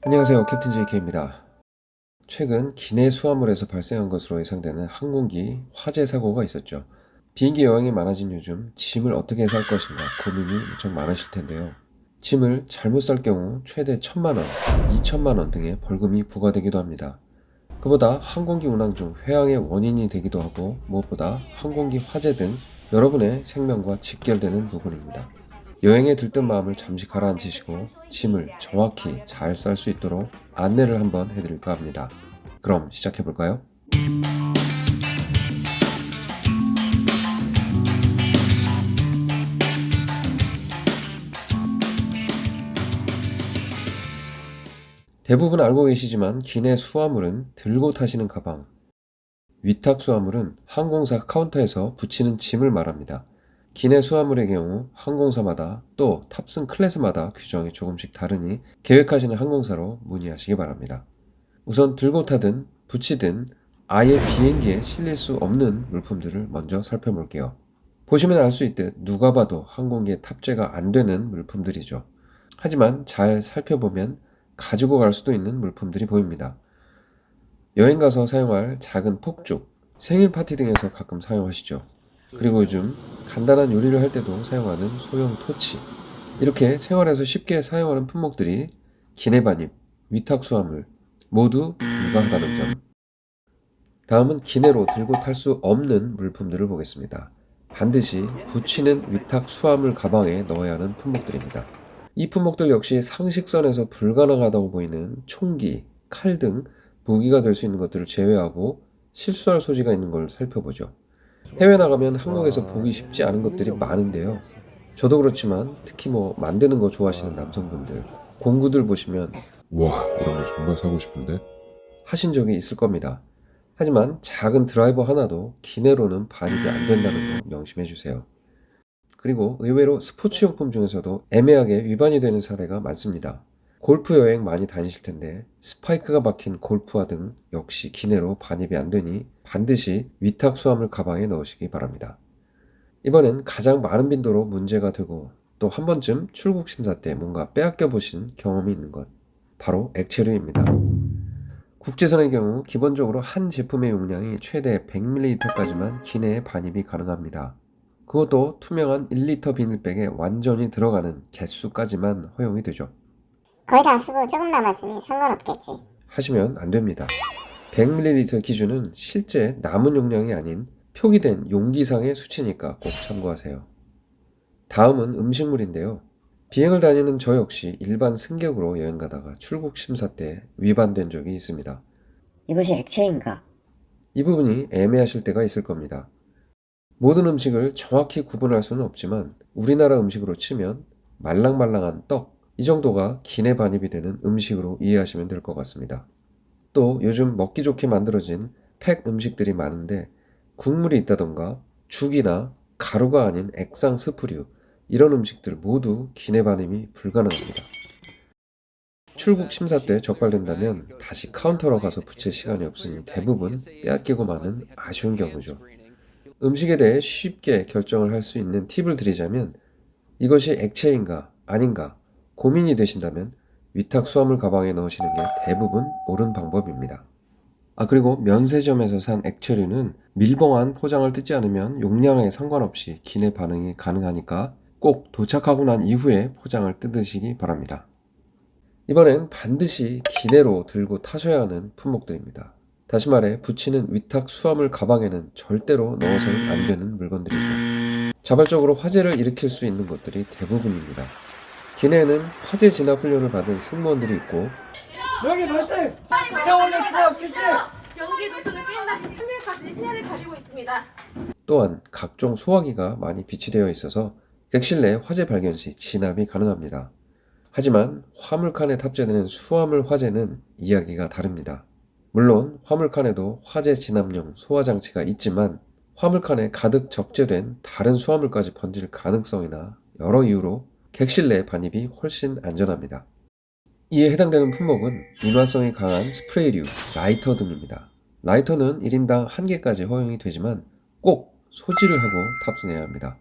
안녕하세요. 캡틴 JK입니다. 최근 기내 수화물에서 발생한 것으로 예상되는 항공기 화재 사고가 있었죠. 비행기 여행이 많아진 요즘 짐을 어떻게 살 것인가 고민이 무척 많으실 텐데요. 짐을 잘못 쌀 경우 최대 1,000만 원, 2천만 원 등의 벌금이 부과되기도 합니다. 그보다 항공기 운항 중 회항의 원인이 되기도 하고 무엇보다 항공기 화재 등 여러분의 생명과 직결되는 부분입니다. 여행에 들뜬 마음을 잠시 가라앉히시고 짐을 정확히 잘 쌀 수 있도록 안내를 한번 해드릴까 합니다. 그럼 시작해볼까요? 대부분 알고 계시지만 기내 수화물은 들고 타시는 가방, 위탁 수화물은 항공사 카운터에서 붙이는 짐을 말합니다. 기내 수화물의 경우 항공사마다 또 탑승 클래스마다 규정이 조금씩 다르니 계획하시는 항공사로 문의하시기 바랍니다. 우선 들고 타든 붙이든 아예 비행기에 실릴 수 없는 물품들을 먼저 살펴볼게요. 보시면 알 수 있듯 누가 봐도 항공기에 탑재가 안 되는 물품들이죠. 하지만 잘 살펴보면 가지고 갈 수도 있는 물품들이 보입니다. 여행 가서 사용할 작은 폭죽, 생일 파티 등에서 가끔 사용하시죠. 그리고 요즘 간단한 요리를 할 때도 사용하는 소형 토치. 이렇게 생활에서 쉽게 사용하는 품목들이 기내 반입, 위탁 수화물 모두 불가하다는 점. 다음은 기내로 들고 탈 수 없는 물품들을 보겠습니다. 반드시 붙이는 위탁 수화물 가방에 넣어야 하는 품목들입니다. 이 품목들 역시 상식선에서 불가능하다고 보이는 총기, 칼 등 무기가 될 수 있는 것들을 제외하고 실수할 소지가 있는 걸 살펴보죠. 해외 나가면 한국에서 보기 쉽지 않은 것들이 많은데요. 저도 그렇지만 특히 만드는 거 좋아하시는 남성분들, 공구들 보시면 와, 이런 거 정말 사고 싶은데? 하신 적이 있을 겁니다. 하지만 작은 드라이버 하나도 기내로는 반입이 안 된다는 거 명심해 주세요. 그리고 의외로 스포츠용품 중에서도 애매하게 위반이 되는 사례가 많습니다. 골프 여행 많이 다니실 텐데 스파이크가 박힌 골프화 등 역시 기내로 반입이 안 되니 반드시 위탁 수화물 가방에 넣으시기 바랍니다. 이번엔 가장 많은 빈도로 문제가 되고 또 한 번쯤 출국 심사 때 뭔가 빼앗겨 보신 경험이 있는 것, 바로 액체류입니다. 국제선의 경우 기본적으로 한 제품의 용량이 최대 100ml까지만 기내에 반입이 가능합니다. 그것도 투명한 1리터 비닐백에 완전히 들어가는 개수까지만 허용이 되죠. 거의 다 쓰고 조금 남았으니 상관없겠지. 하시면 안 됩니다. 100ml 기준은 실제 남은 용량이 아닌 표기된 용기상의 수치니까 꼭 참고하세요. 다음은 음식물인데요. 비행을 다니는 저 역시 일반 승객으로 여행 가다가 출국 심사 때 위반된 적이 있습니다. 이것이 액체인가? 이 부분이 애매하실 때가 있을 겁니다. 모든 음식을 정확히 구분할 수는 없지만 우리나라 음식으로 치면 말랑말랑한 떡, 이 정도가 기내 반입이 되는 음식으로 이해하시면 될 것 같습니다. 또 요즘 먹기 좋게 만들어진 팩 음식들이 많은데 국물이 있다던가 죽이나 가루가 아닌 액상 스프류, 이런 음식들 모두 기내 반입이 불가능합니다. 출국 심사 때 적발된다면 다시 카운터로 가서 붙일 시간이 없으니 대부분 빼앗기고 마는 아쉬운 경우죠. 음식에 대해 쉽게 결정을 할 수 있는 팁을 드리자면 이것이 액체인가 아닌가 고민이 되신다면 위탁 수화물 가방에 넣으시는 게 대부분 옳은 방법입니다. 그리고 면세점에서 산 액체류는 밀봉한 포장을 뜯지 않으면 용량에 상관없이 기내 반응이 가능하니까 꼭 도착하고 난 이후에 포장을 뜯으시기 바랍니다. 이번엔 반드시 기내로 들고 타셔야 하는 품목들입니다. 다시 말해 붙이는 위탁 수화물 가방에는 절대로 넣어서는 안 되는 물건들이죠. 자발적으로 화재를 일으킬 수 있는 것들이 대부분입니다. 기내에는 화재 진압 훈련을 받은 승무원들이 있고 여기 발생! 차원의 진압 실시! 연기 노선을 깬다 3일까지 시야를 가리고 있습니다. 또한 각종 소화기가 많이 비치되어 있어서 객실 내 화재 발견 시 진압이 가능합니다. 하지만 화물칸에 탑재되는 수화물 화재는 이야기가 다릅니다. 물론 화물칸에도 화재 진압용 소화장치가 있지만 화물칸에 가득 적재된 다른 수화물까지 번질 가능성이나 여러 이유로 객실 내 반입이 훨씬 안전합니다. 이에 해당되는 품목은 민화성이 강한 스프레이류, 라이터 등입니다. 라이터는 1인당 1개까지 허용이 되지만 꼭 소지를 하고 탑승해야 합니다.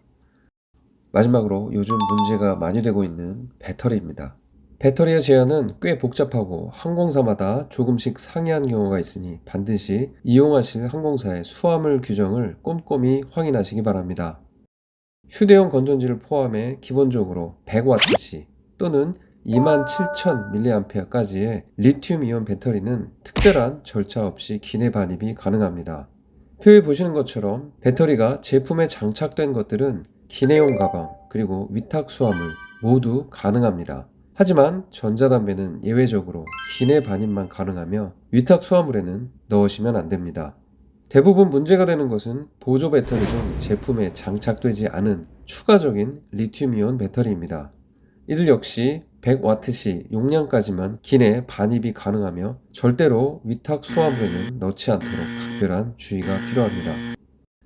마지막으로 요즘 문제가 많이 되고 있는 배터리입니다. 배터리의 제한은 꽤 복잡하고 항공사마다 조금씩 상이한 경우가 있으니 반드시 이용하실 항공사의 수화물 규정을 꼼꼼히 확인하시기 바랍니다. 휴대용 건전지를 포함해 기본적으로 100W시 또는 27,000mAh까지의 리튬이온 배터리는 특별한 절차 없이 기내 반입이 가능합니다. 표에 보시는 것처럼 배터리가 제품에 장착된 것들은 기내용 가방 그리고 위탁 수화물 모두 가능합니다. 하지만 전자담배는 예외적으로 기내 반입만 가능하며 위탁 수화물에는 넣으시면 안 됩니다. 대부분 문제가 되는 것은 보조 배터리 등 제품에 장착되지 않은 추가적인 리튬이온 배터리입니다. 이들 역시 100W시 용량까지만 기내 반입이 가능하며 절대로 위탁 수화물에는 넣지 않도록 각별한 주의가 필요합니다.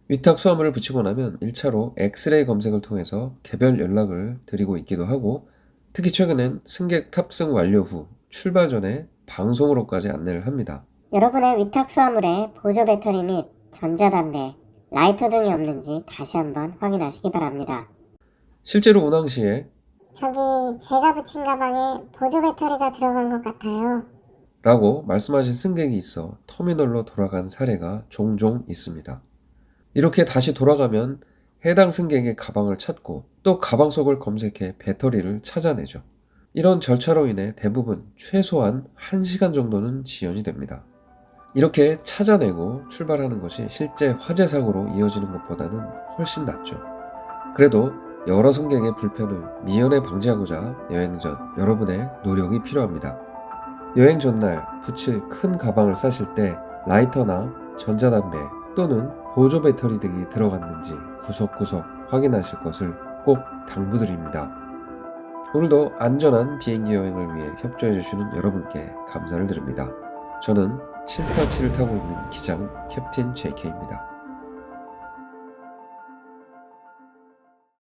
위탁 수화물을 붙이고 나면 1차로 엑스레이 검색을 통해서 개별 연락을 드리고 있기도 하고, 특히 최근엔 승객 탑승 완료 후 출발 전에 방송으로까지 안내를 합니다. 여러분의 위탁 수화물에 보조 배터리 및 전자담배, 라이터 등이 없는지 다시 한번 확인하시기 바랍니다. 실제로 운항 시에 저기 제가 붙인 가방에 보조 배터리가 들어간 것 같아요. 라고 말씀하신 승객이 있어 터미널로 돌아간 사례가 종종 있습니다. 이렇게 다시 돌아가면 해당 승객의 가방을 찾고 또 가방 속을 검색해 배터리를 찾아내죠. 이런 절차로 인해 대부분 최소한 1시간 정도는 지연이 됩니다. 이렇게 찾아내고 출발하는 것이 실제 화재 사고로 이어지는 것보다는 훨씬 낫죠. 그래도 여러 승객의 불편을 미연에 방지하고자 여행 전 여러분의 노력이 필요합니다. 여행 전날 붙일 큰 가방을 싸실 때 라이터나 전자담배 또는 보조 배터리 등이 들어갔는지 구석구석 확인하실 것을 꼭 당부드립니다. 오늘도 안전한 비행기 여행을 위해 협조해주시는 여러분께 감사를 드립니다. 저는 787을 타고 있는 기장 캡틴 JK입니다.